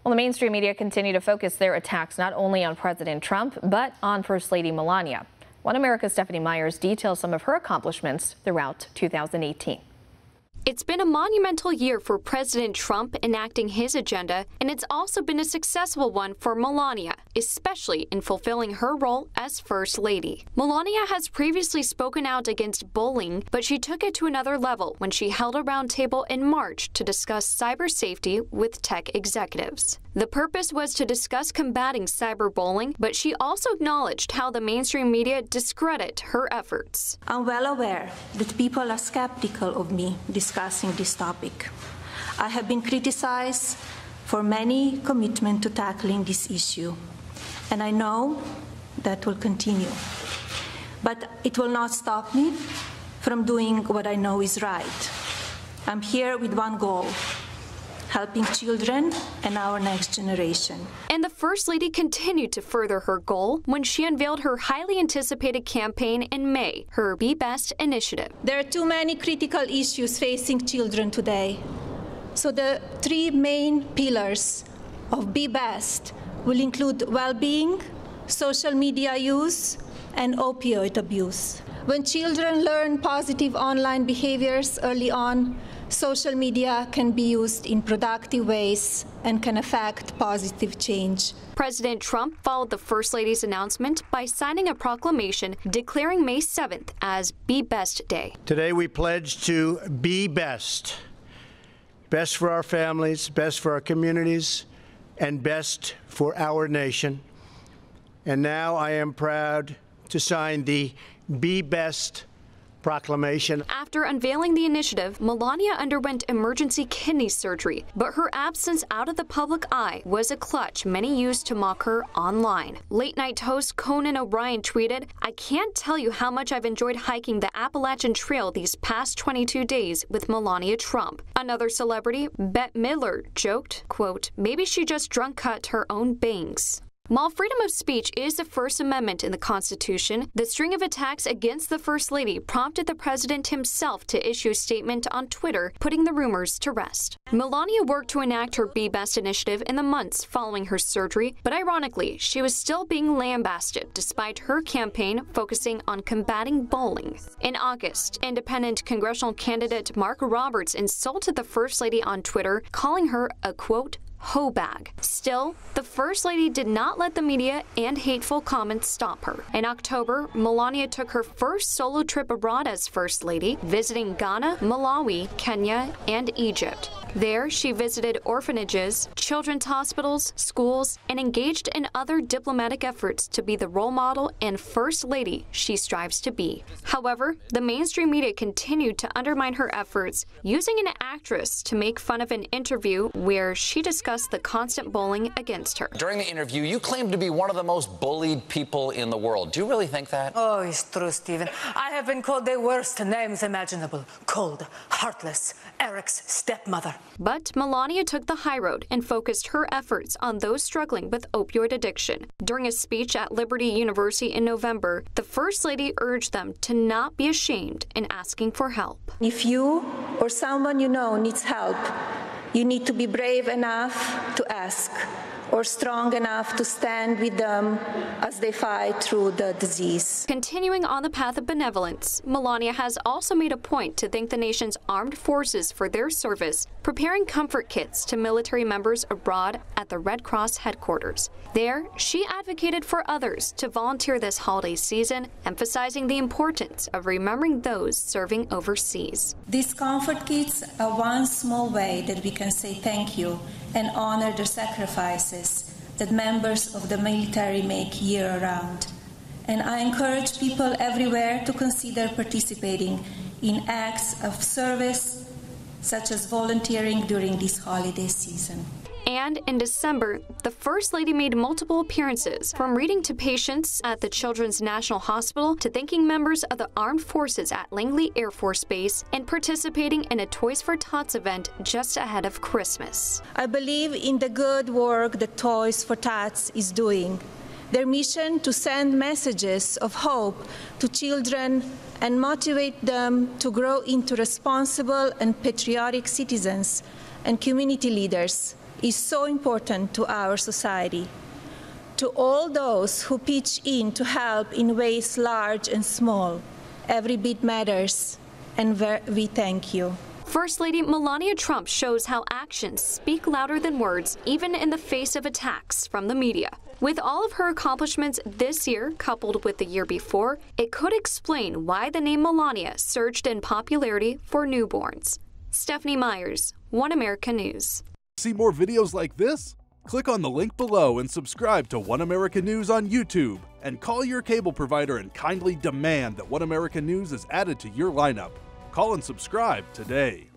Well, the mainstream media continue to focus their attacks not only on President Trump, but on First Lady Melania. One America's Stephanie Myers details some of her accomplishments throughout 2018. It's been a monumental year for President Trump enacting his agenda, and it's also been a successful one for Melania, especially in fulfilling her role as First Lady. Melania has previously spoken out against bullying, but she took it to another level when she held a roundtable in March to discuss cyber safety with tech executives. The purpose was to discuss combating cyberbullying, but she also acknowledged how the mainstream media discredit her efforts. I'm well aware that people are skeptical of me discussing this topic. I have been criticized for many commitment to tackling this issue, and I know that will continue. But it will not stop me from doing what I know is right. I'm here with one goal: helping children and our next generation. And the First Lady continued to further her goal when she unveiled her highly anticipated campaign in May, her Be Best initiative. There are too many critical issues facing children today. So the three main pillars of Be Best will include well-being, social media use, and opioid abuse. When children learn positive online behaviors early on, social media can be used in productive ways and can affect positive change. President Trump followed the First Lady's announcement by signing a proclamation declaring May 7th as Be Best Day. Today we pledge to be best. Best for our families, best for our communities, and best for our nation. And now I am proud to sign the Be Best proclamation. After unveiling the initiative, Melania underwent emergency kidney surgery, but her absence out of the public eye was a clutch many used to mock her online. Late-night host Conan O'Brien tweeted, "I can't tell you how much I've enjoyed hiking the Appalachian Trail these past 22 days with Melania Trump." Another celebrity, Bette Midler, joked, quote, "Maybe she just drunk cut her own bangs." While freedom of speech is the First Amendment in the Constitution, the string of attacks against the First Lady prompted the president himself to issue a statement on Twitter, putting the rumors to rest. Melania worked to enact her Be Best initiative in the months following her surgery, but ironically, she was still being lambasted despite her campaign focusing on combating bullying. In August, independent congressional candidate Mark Roberts insulted the First Lady on Twitter, calling her a, quote, hoe bag. Still, the First Lady did not let the media and hateful comments stop her. In October, Melania took her first solo trip abroad as First Lady, visiting Ghana, Malawi, Kenya, and Egypt. There, she visited orphanages, children's hospitals, schools, and engaged in other diplomatic efforts to be the role model and First Lady she strives to be. However, the mainstream media continued to undermine her efforts, using an actress to make fun of an interview where she discussed the constant bullying against her. During the interview, you claimed to be one of the most bullied people in the world. Do you really think that? Oh, it's true, Stephen. I have been called the worst names imaginable. Cold, heartless, Eric's stepmother. But Melania took the high road and focused her efforts on those struggling with opioid addiction. During a speech at Liberty University in November, the First Lady urged them to not be ashamed in asking for help. If you or someone you know needs help, you need to be brave enough to ask, or strong enough to stand with them as they fight through the disease. Continuing on the path of benevolence, Melania has also made a point to thank the nation's armed forces for their service, preparing comfort kits to military members abroad at the Red Cross headquarters. There, she advocated for others to volunteer this holiday season, emphasizing the importance of remembering those serving overseas. These comfort kits are one small way that we can say thank you and honor the sacrifices that members of the military make year-round. And I encourage people everywhere to consider participating in acts of service, such as volunteering during this holiday season. And in December, the First Lady made multiple appearances, from reading to patients at the Children's National Hospital to thanking members of the armed forces at Langley Air Force Base and participating in a Toys for Tots event just ahead of Christmas. I believe in the good work that Toys for Tots is doing. Their mission to send messages of hope to children and motivate them to grow into responsible and patriotic citizens and community leaders is so important to our society. To all those who pitch in to help in ways large and small, every bit matters, and we thank you. First Lady Melania Trump shows how actions speak louder than words, even in the face of attacks from the media. With all of her accomplishments this year, coupled with the year before, it could explain why the name Melania surged in popularity for newborns. Stephanie Myers, One America News. See more videos like this? Click on the link below and subscribe to One America News on YouTube. And call your cable provider and kindly demand that One America News is added to your lineup. Call and subscribe today.